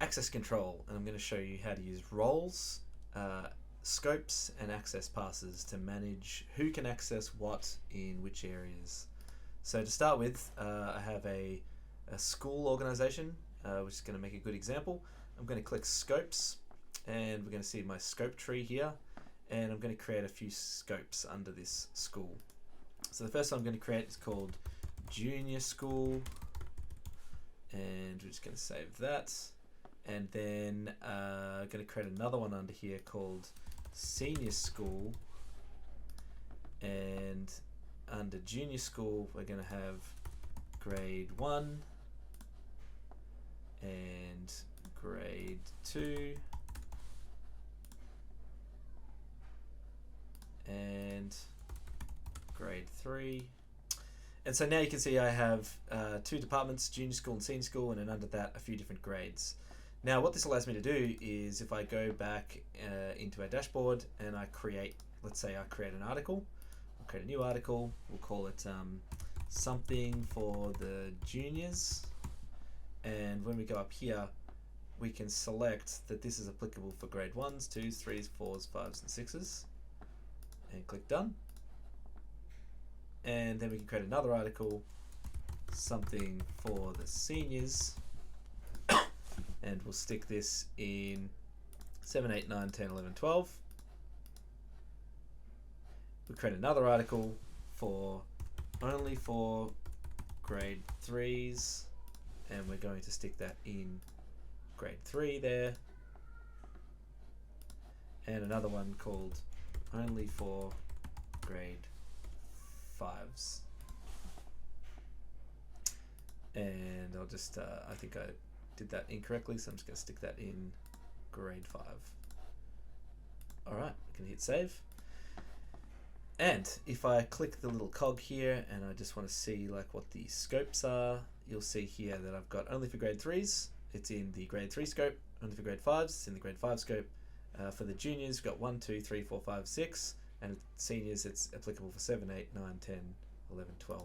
access control, and I'm going to show you how to use roles, scopes, and access passes to manage who can access what in which areas. So to start with, I have a school organization, which is going to make a good example. I'm going to click scopes, and we're going to see my scope tree here, and I'm going to create a few scopes under this school. So the first one I'm going to create is called junior school, and we're just going to save that. And then I'm going to create another one under here called senior school, and under junior school we're going to have grade 1 and grade 2 and grade 3. And so now you can see I have two departments, junior school and senior school, and then under that a few different grades. Now what this allows me to do is if I go back into our dashboard and I create, let's say I create an article, I'll create a new article, we'll call it something for the juniors, and when we go up here we can select that this is applicable for grade 1s, 2s, 3s, 4s, 5s and 6s, and click done. And then we can create another article, something for the seniors, and we'll stick this in 7, 8, 9, 10, 11, 12. We create another article for only for grade 3s, and we're going to stick that in grade 3 there, and another one called only for grade 5s. And I'll just I think I did that incorrectly, so I'm just going to stick that in grade 5. Alright, we can hit save. And if I click the little cog here and I just want to see like what the scopes are, you'll see here that I've got only for grade 3s, it's in the grade 3 scope, only for grade 5s, it's in the grade 5 scope. For the juniors, we've got 1, 2, 3, 4, 5, 6, and seniors, it's applicable for 7, 8, 9, 10, 11, 12.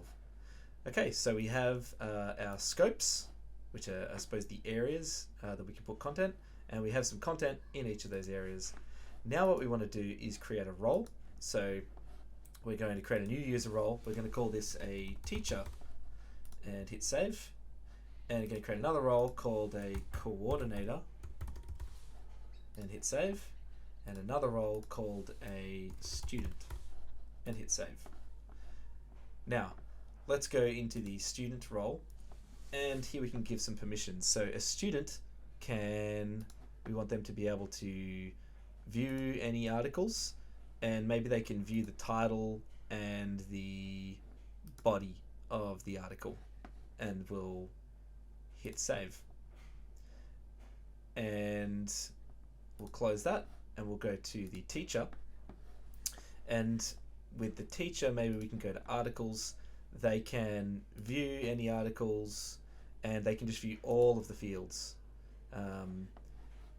Okay, so we have our scopes, which are, I suppose, the areas that we can put content, and we have some content in each of those areas. Now what we want to do is create a role. So we're going to create a new user role. We're going to call this a teacher, and hit save. And we're going to create another role called a coordinator, and hit save. And another role called a student, and hit save. Now let's go into the student role, and here we can give some permissions. So a student we want them to be able to view any articles, and maybe they can view the title and the body of the article, and we'll hit save. And we'll close that, and we'll go to the teacher, and with the teacher maybe we can go to articles. They can view any articles, and they can just view all of the fields,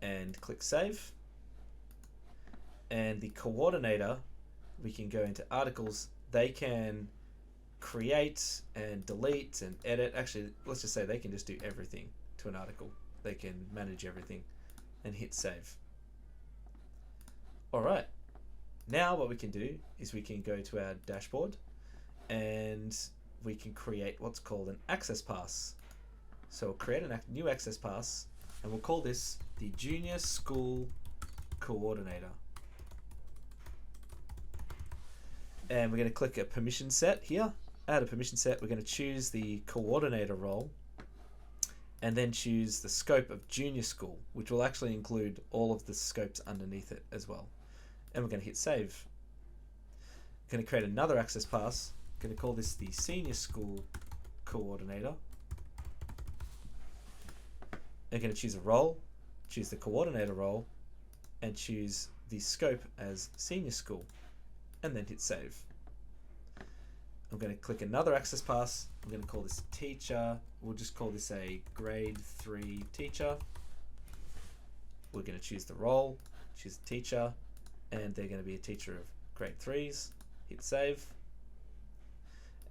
and click save. And the coordinator, we can go into articles. They can create and delete and edit. Actually, let's just say they can just do everything to an article. They can manage everything, and hit save. Alright, now what we can do is we can go to our dashboard, and we can create what's called an access pass. So we'll create a new access pass, and we'll call this the Junior School Coordinator. And we're going to click a permission set here. Add a permission set. We're going to choose the coordinator role, and then choose the scope of junior school, which will actually include all of the scopes underneath it as well. And we're going to hit save. We're going to create another access pass. We're going to call this the Senior School Coordinator. We're going to choose a role, choose the coordinator role, and choose the scope as Senior School, and then hit save. I'm going to click another access pass. I'm going to call this teacher. We'll just call this a grade 3 teacher. We're going to choose the role, choose the teacher, and they're going to be a teacher of grade 3s. Hit save.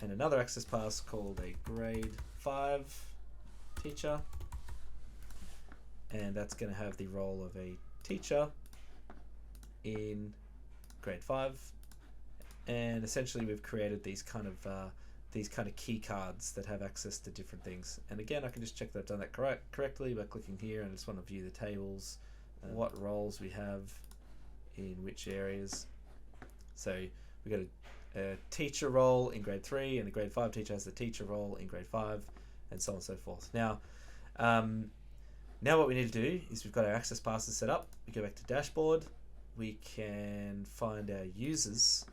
And another access pass called a grade 5 teacher. and that's going to have the role of a teacher in grade 5. And essentially we've created these kind of key cards that have access to different things. And again, I can just check that I've done that correctly by clicking here, and I just want to view the tables, what roles we have in which areas. So we got a teacher role in grade 3, and the grade 5 teacher has the teacher role in grade 5, and so on and so forth. Now what we need to do is we've got our access passes set up. We go back to dashboard. We can find our users.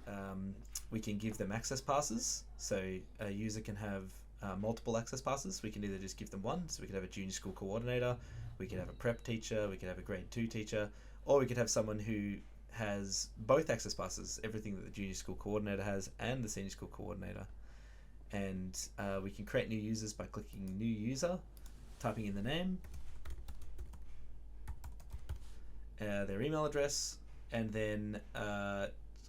We can give them access passes. So a user can have multiple access passes. We can either just give them one. So we could have a junior school coordinator. We could have a prep teacher. We could have a grade 2 teacher. Or we could have someone who has both access passes, everything that the junior school coordinator has and the senior school coordinator. And we can create new users by clicking new user, typing in the name, their email address, and then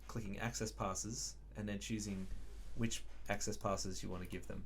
clicking access passes, and then choosing which access passes you want to give them.